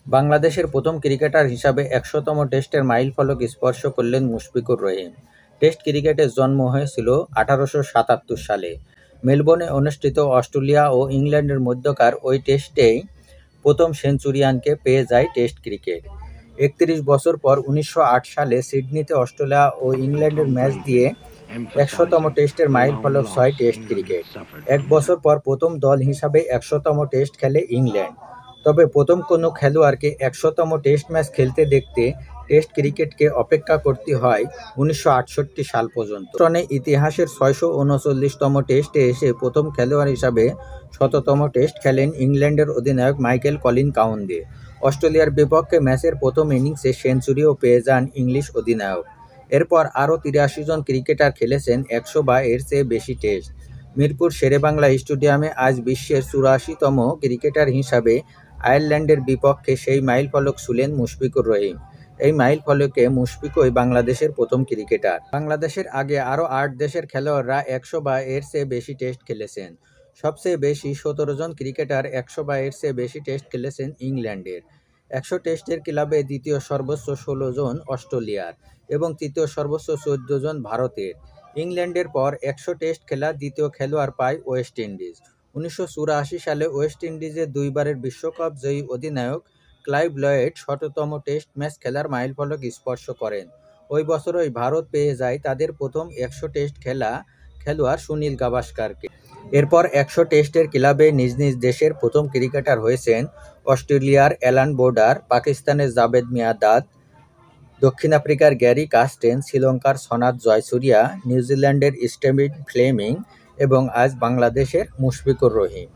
বাংলাদেশের প্রথম ক্রিকেটার হিসাবে ১০০তম টেস্টের মাইলফলক স্পর্শ করলেন মুশফিকুর রহিম। টেস্ট ক্রিকেটের জন্ম হয়েছিল ১৮৭৭ সালে। মেলবোর্নে অনুষ্ঠিত অস্ট্রেলিয়া ও ইংল্যান্ডের মধ্যকার ওই টেস্টেই প্রথম সেঞ্চুরিয়ানকে পেয়ে যায় টেস্ট ক্রিকেট। ৩১ বছর পর ১৯০৮ সালে সিডনিতে অস্ট্রেলিয়া ও ইংল্যান্ডের ম্যাচ দিয়ে ১০০তম টেস্টের মাইলফলক ছয় টেস্ট ক্রিকেট। এক বছর পর প্রথম দল হিসাবে ১০০তম টেস্ট খেলে ইংল্যান্ড। তবে প্রথম কোনো খেলোয়াড়কে ১০০তম টেস্ট ম্যাচ খেলতে দেখতে টেস্ট ক্রিকেটকে অপেক্ষা করতে হয় ১৯৬৮ সাল পর্যন্ত। টনে ইতিহাসের ৬৩৯তম টেস্টে এসে প্রথম খেলোয়াড় হিসাবে ১০০তম টেস্ট খেলেন ইংল্যান্ডের অধিনায়ক মাইকেল কলিন কাউন্টি। অস্ট্রেলিয়ার বিপক্ষে ম্যাচের প্রথম ইনিংসে সেঞ্চুরিও পেয়ে যান ইংলিশ অধিনায়ক। এরপর আরও ৮৩ জন ক্রিকেটার খেলেছেন ১০০ বা এর চেয়ে বেশি টেস্ট। মিরপুর শেরেবাংলা স্টেডিয়ামে আজ বিশ্বের ৮৪তম ক্রিকেটার হিসাবে আয়ারল্যান্ডের বিপক্ষে সেই মাইলফলক ছুঁলেন মুশফিকুর রহিম। এই মাইলফলকে মুশফিকই বাংলাদেশের প্রথম ক্রিকেটার। বাংলাদেশের আগে আরও ৮ দেশের খেলোয়াড়রা ১০০ বা এর চেয়ে বেশি টেস্ট খেলেছেন। সবচেয়ে বেশি ১৭ জন ক্রিকেটার ১০০ বা এর চেয়ে বেশি টেস্ট খেলেছেন ইংল্যান্ডের। ১০০ টেস্টের ক্লাবে দ্বিতীয় সর্বোচ্চ ১৬ জন অস্ট্রেলিয়ার এবং তৃতীয় সর্বোচ্চ ১৪ জন ভারতের। ইংল্যান্ডের পর ১০০ টেস্ট খেলা দ্বিতীয় খেলোয়াড় পায় ওয়েস্ট ইন্ডিজ। ১৯৮৪ সালে ওয়েস্ট ইন্ডিজের দুইবারের বিশ্বকাপ জয়ী অধিনায়ক ক্লাইভ লয়েড ১০০তম টেস্ট ম্যাচ খেলার মাইলফলক স্পর্শ করেন। ওই বছরই ভারত পেয়ে যায় তাদের প্রথম ১০০ টেস্ট খেলা খেলোয়াড় সুনীল গাভাস্কারকে। এরপর ১০০ টেস্টের ক্লাবে নিজ নিজ দেশের প্রথম ক্রিকেটার হয়েছেন অস্ট্রেলিয়ার অ্যালান বোর্ডার, পাকিস্তানের জাভেদ মিয়াঁদাদ, দক্ষিণ আফ্রিকার গ্যারি কাস্টেন, শ্রীলঙ্কার সনাথ জয়সূরিয়া, নিউজিল্যান্ডের স্টিভেন ফ্লেমিং এবং আজ বাংলাদেশের মুশফিকুর রহিম।